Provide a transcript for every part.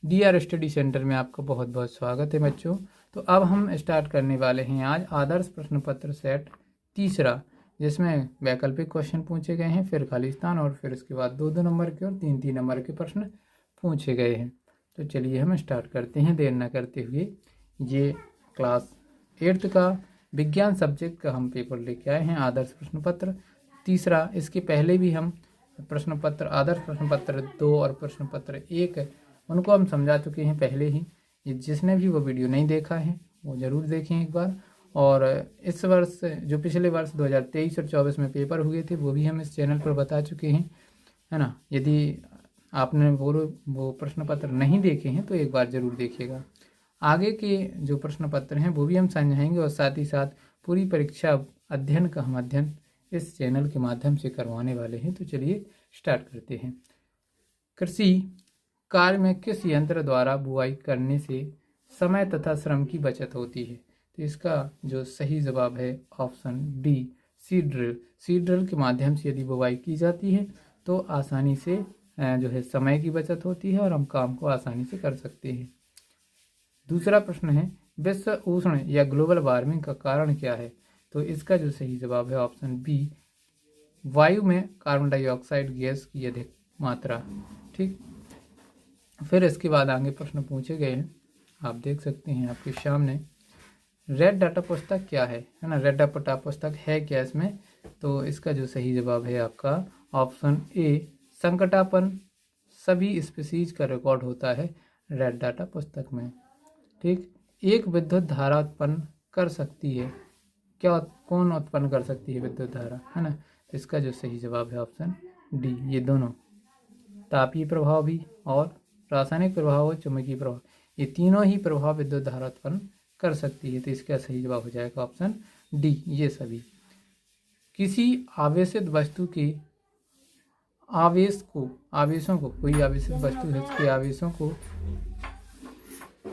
D R study centre में आपका बहुत बहुत स्वागत है बच्चों। तो अब हम स्टार्ट करने वाले हैं आज आदर्श प्रश्न पत्र सेट तीसरा, जिसमें वैकल्पिक क्वेश्चन पूछे गए हैं, फिर खालिस्तान और फिर उसके बाद 2-2 नंबर के और 3-3 नंबर के प्रश्न पूछे गए हैं। तो चलिए हम स्टार्ट करते हैं देर न करते हुए। ये क्लास 8th का विज्ञान सब्जेक्ट का हम पेपर लेके आए हैं, आदर्श प्रश्न पत्र तीसरा। इसके पहले भी हम प्रश्न पत्र आदर्श प्रश्न पत्र 2 और प्रश्न पत्र 1 उनको हम समझा चुके हैं पहले ही। जिसने भी वो वीडियो नहीं देखा है वो ज़रूर देखें एक बार। और इस वर्ष जो पिछले वर्ष 2023 और 24 में पेपर हुए थे वो भी हम इस चैनल पर बता चुके हैं, है ना। यदि आपने वो प्रश्न पत्र नहीं देखे हैं तो एक बार ज़रूर देखिएगा। आगे के जो प्रश्न पत्र हैं वो भी हम समझाएंगे और साथ ही साथ पूरी परीक्षा अध्ययन का हम अध्ययन इस चैनल के माध्यम से करवाने वाले हैं। तो चलिए स्टार्ट करते हैं। कृषि कार्य में किस यंत्र द्वारा बुआई करने से समय तथा श्रम की बचत होती है? तो इसका जो सही जवाब है option D, seed drill. Seed drill के माध्यम से यदि बुआई की जाती है तो आसानी से जो है समय की बचत होती है और हम काम को आसानी से कर सकते हैं। दूसरा प्रश्न है, विश्व उष्ण या ग्लोबल वार्मिंग का कारण क्या है? तो इसका जो सही जवाब है ऑप्शन बी, वायु में कार्बन डाइऑक्साइड गैस की अधिक मात्रा। ठीक, फिर इसके बाद आगे प्रश्न पूछे गए हैं, आप देख सकते हैं आपके सामने। रेड डाटा पुस्तक क्या है ना। रेड डाटा पुस्तक है क्या इसमें? तो इसका जो सही जवाब है आपका ऑप्शन ए, संकटापन सभी स्पीसीज का रिकॉर्ड होता है रेड डाटा पुस्तक में। ठीक, एक विद्युत धारा उत्पन्न कर सकती है क्या? कौन उत्पन्न कर सकती है विद्युत धारा, है ना। इसका जो सही जवाब है ऑप्शन डी, ये दोनों, तापीय प्रभाव भी और रासायनिक प्रभाव और चुंबकीय प्रभाव, ये तीनों ही प्रभाव विद्युत धारा उत्पन्न कर सकती है। तो इसका सही जवाब हो जाएगा ऑप्शन डी, ये सभी। किसी आवेशित वस्तु के आवेशों को कोई आवेशित वस्तु है उसके आवेशों को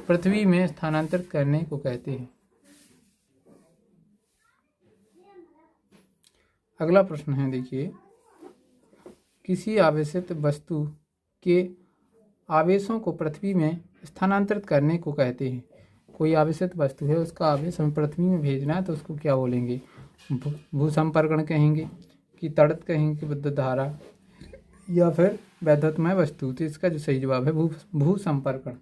पृथ्वी में स्थानांतरित करने को कहते हैं। अगला प्रश्न है, देखिए, किसी आवेशित वस्तु के आवेशों को पृथ्वी में स्थानांतरित करने को कहते हैं। कोई आवेशित वस्तु है उसका आवेश हमें पृथ्वी में भेजना है तो उसको क्या बोलेंगे? भूसंपर्कण कहेंगे कि तड़ित कहेंगे कि विद्युत धारा, या फिर वैद्युतमय वस्तु। तो इसका जो सही जवाब है भूसंपर्कण।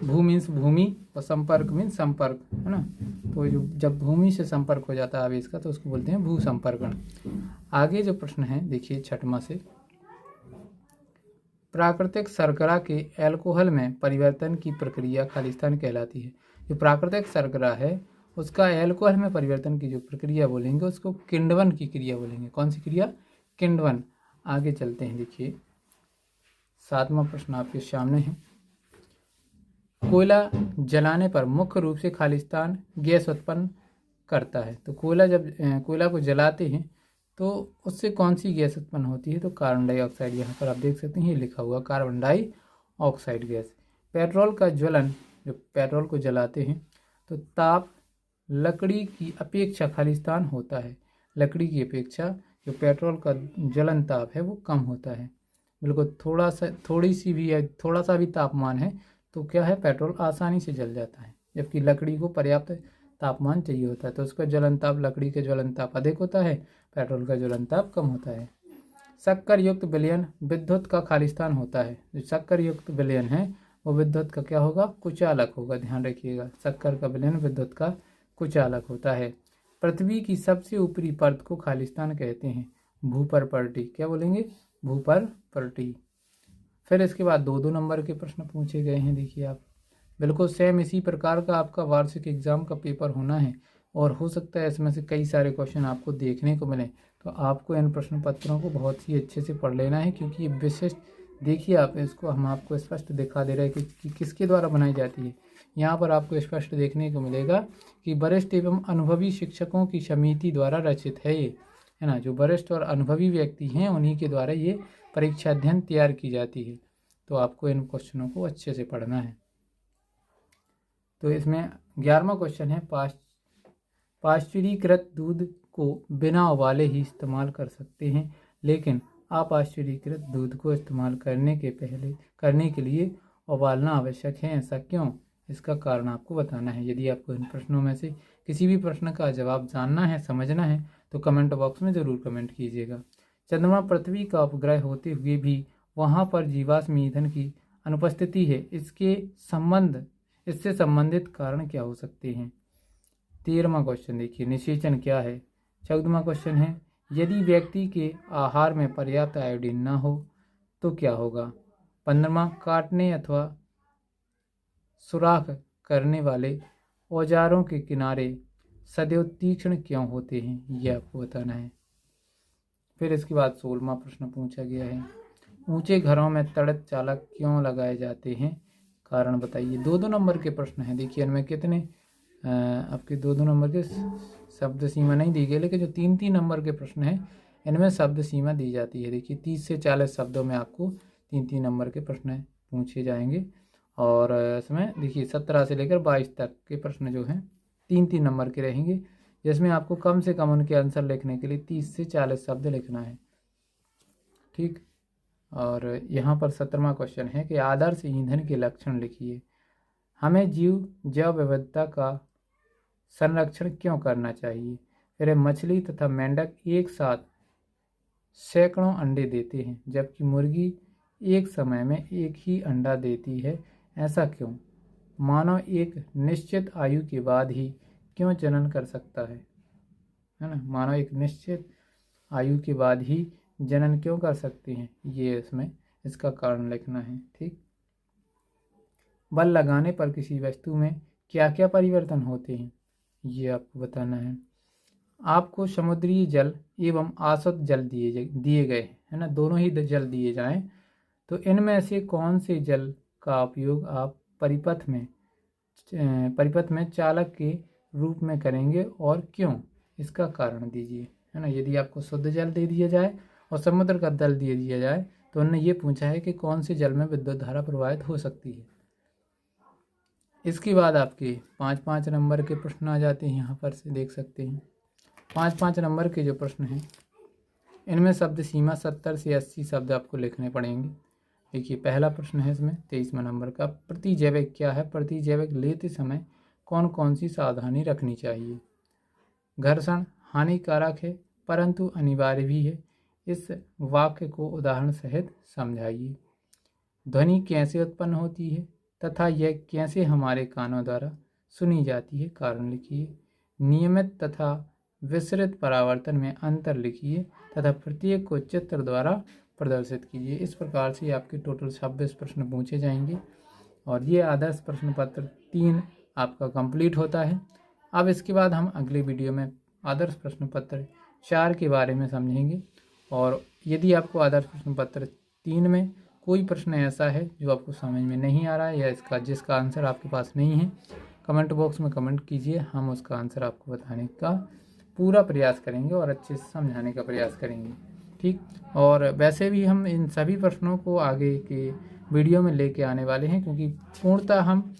भू मीन्स भूमि और संपर्क मीन्स संपर्क, है ना। तो जो जब भूमि से संपर्क हो जाता है आवेश का तो उसको बोलते हैं भूसंपर्कण। आगे जो प्रश्न है देखिए 6वां से, प्राकृतिक शर्करा के अल्कोहल में परिवर्तन की प्रक्रिया खालिस्तान कहलाती है। जो प्राकृतिक शर्करा है उसका अल्कोहल में परिवर्तन की जो प्रक्रिया बोलेंगे उसको किण्वन की क्रिया बोलेंगे। कौन सी क्रिया? किण्वन। आगे चलते हैं, देखिए 7वां प्रश्न आपके सामने है। कोयला जलाने पर मुख्य रूप से खालिस्तान गैस उत्पन्न करता है। तो कोयला को जलाते हैं तो उससे कौन सी गैस उत्पन्न होती है? तो कार्बन डाइऑक्साइड। यहाँ पर आप देख सकते हैं ये लिखा हुआ कार्बन डाइऑक्साइड गैस। पेट्रोल का ज्वलन, जो पेट्रोल को जलाते हैं तो ताप लकड़ी की अपेक्षा खालिस्तान होता है। लकड़ी की अपेक्षा जो पेट्रोल का ज्वलन ताप है वो कम होता है। बिल्कुल थोड़ा सा भी तापमान है तो क्या है, पेट्रोल आसानी से जल जाता है, जबकि लकड़ी को पर्याप्त तापमान चाहिए होता है तो उसका ज्वलन ताप, लकड़ी का ज्वलन ताप अधिक होता है, पेट्रोल का ज्वलन ताप कम होता है। शक्कर युक्त विलयन विद्युत का खालिस्तान होता है। जो शक्कर युक्त विलयन है वो विद्युत का क्या होगा? कुचालक होगा। ध्यान रखिएगा, शक्कर का विलयन विद्युत का कुचालक होता है। पृथ्वी की सबसे ऊपरी परत को खालिस्तान कहते हैं। भूपरपट्टी। क्या बोलेंगे? भूपरपट्टी। फिर इसके बाद 2-2 नंबर के प्रश्न पूछे गए हैं। देखिए आप, बिल्कुल सेम इसी प्रकार का आपका वार्षिक एग्जाम का पेपर होना है और हो सकता है इसमें से कई सारे क्वेश्चन आपको देखने को मिले। तो आपको इन प्रश्न पत्रों को बहुत ही अच्छे से पढ़ लेना है, क्योंकि ये विशिष्ट, देखिए आप इसको, हम आपको स्पष्ट दिखा दे रहे हैं कि किसके द्वारा बनाई जाती है। यहाँ पर आपको स्पष्ट देखने को मिलेगा कि वरिष्ठ एवं अनुभवी शिक्षकों की समिति द्वारा रचित है ये, है ना। जो वरिष्ठ और अनुभवी व्यक्ति हैं उन्हीं के द्वारा ये परीक्षा अध्ययन तैयार की जाती है। तो आपको इन क्वेश्चनों को अच्छे से पढ़ना है। तो इसमें 11वां क्वेश्चन है, पाश्चुरीकृत दूध को बिना उबाले ही इस्तेमाल कर सकते हैं, लेकिन अपाश्चुरीकृत दूध को इस्तेमाल करने के लिए उबालना आवश्यक है, ऐसा क्यों? इसका कारण आपको बताना है। यदि आपको इन प्रश्नों में से किसी भी प्रश्न का जवाब जानना है, समझना है, तो कमेंट बॉक्स में ज़रूर कमेंट कीजिएगा। चंद्रमा पृथ्वी का उपग्रह होते हुए भी वहाँ पर जीवाश्म ईंधन की अनुपस्थिति है, इससे संबंधित कारण क्या हो सकते हैं? 13वां क्वेश्चन देखिए, निषेचन क्या है? 14वां क्वेश्चन है, यदि व्यक्ति के आहार में पर्याप्त आयोडीन न हो तो क्या होगा? 15वां, काटने अथवा सुराख करने वाले औजारों के किनारे सदैव तीक्ष्ण क्यों होते हैं? ये आपको बताना है। फिर इसके बाद 16वां प्रश्न पूछा गया है, ऊंचे घरों में तड़क चालक क्यों लगाए जाते हैं? कारण बताइए। 2-2 नंबर के प्रश्न हैं। देखिए इनमें कितने आपके 2-2 नंबर के शब्द सीमा नहीं दी गई, लेकिन जो 3-3 नंबर के प्रश्न हैं इनमें शब्द सीमा दी जाती है। देखिए 30 से 40 शब्दों में आपको 3-3 नंबर के प्रश्न पूछे जाएंगे। और इसमें देखिए 17 से लेकर 22 तक के प्रश्न जो हैं 3-3 नंबर के रहेंगे, जिसमें आपको कम से कम उनके आंसर लिखने के लिए 30 से 40 शब्द लिखना है। ठीक। और यहाँ पर 17वां क्वेश्चन है कि आदर्श ईंधन के लक्षण लिखिए। हमें जैव विविधता का संरक्षण क्यों करना चाहिए? फिर मछली तथा मेंढक एक साथ सैकड़ों अंडे देते हैं, जबकि मुर्गी एक समय में एक ही अंडा देती है, ऐसा क्यों? मानव एक निश्चित आयु के बाद ही क्यों जनन कर सकता है ना? मानव एक निश्चित आयु के बाद ही जनन क्यों कर सकते हैं? ये इसमें इसका कारण लिखना है। ठीक। बल लगाने पर किसी वस्तु में क्या क्या परिवर्तन होते हैं? ये आपको बताना है। आपको समुद्री जल एवं आसुत जल दिए गए है ना, दोनों ही जल दिए जाएं, तो इनमें से कौन से जल का उपयोग आप परिपथ में चालक के रूप में करेंगे और क्यों? इसका कारण दीजिए, है ना। यदि आपको शुद्ध जल दे दिया जाए और समुद्र का जल दे दिया जाए तो उन्होंने ये पूछा है कि कौन से जल में विद्युत धारा प्रवाहित हो सकती है। इसके बाद आपके 5-5 नंबर के प्रश्न आ जाते हैं। यहाँ पर से देख सकते हैं 5-5 नंबर के जो प्रश्न हैं इनमें शब्द सीमा 70 से 80 शब्द आपको लिखने पड़ेंगे। देखिए पहला प्रश्न है इसमें 23वां नंबर का, प्रतिजैविक क्या है? प्रतिजैविक लेते समय कौन कौन सी सावधानी रखनी चाहिए? घर्षण हानिकारक है परंतु अनिवार्य भी है, इस वाक्य को उदाहरण सहित समझाइए। ध्वनि कैसे उत्पन्न होती है तथा यह कैसे हमारे कानों द्वारा सुनी जाती है? कारण लिखिए। नियमित तथा विसरित परावर्तन में अंतर लिखिए तथा प्रत्येक को चित्र द्वारा प्रदर्शित कीजिए। इस प्रकार से आपके टोटल 26 प्रश्न पूछे जाएंगे और ये आदर्श प्रश्न पत्र 3 आपका कंप्लीट होता है। अब इसके बाद हम अगले वीडियो में आदर्श प्रश्न पत्र 4 के बारे में समझेंगे। और यदि आपको आदर्श प्रश्न पत्र 3 में कोई प्रश्न ऐसा है जो आपको समझ में नहीं आ रहा है या जिसका आंसर आपके पास नहीं है, कमेंट बॉक्स में कमेंट कीजिए, हम उसका आंसर आपको बताने का पूरा प्रयास करेंगे और अच्छे से समझाने का प्रयास करेंगे। ठीक। और वैसे भी हम इन सभी प्रश्नों को आगे के वीडियो में लेके आने वाले हैं, क्योंकि पूर्णतः हम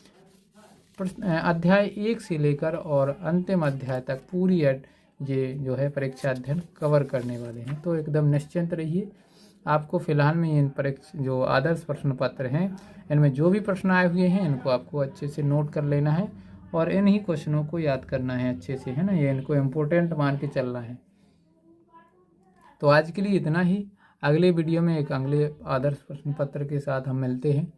अध्याय 1 से लेकर और अंतिम अध्याय तक पूरी ये जो है परीक्षा अध्ययन कवर करने वाले हैं। तो एकदम निश्चिंत रहिए। आपको फिलहाल में इन जो आदर्श प्रश्न पत्र हैं इनमें जो भी प्रश्न आए हुए हैं इनको आपको अच्छे से नोट कर लेना है और इन ही क्वेश्चनों को याद करना है अच्छे से, है ना। ये इनको इम्पोर्टेंट मान के चलना है। तो आज के लिए इतना ही। अगले वीडियो में एक अगले आदर्श प्रश्न पत्र के साथ हम मिलते हैं।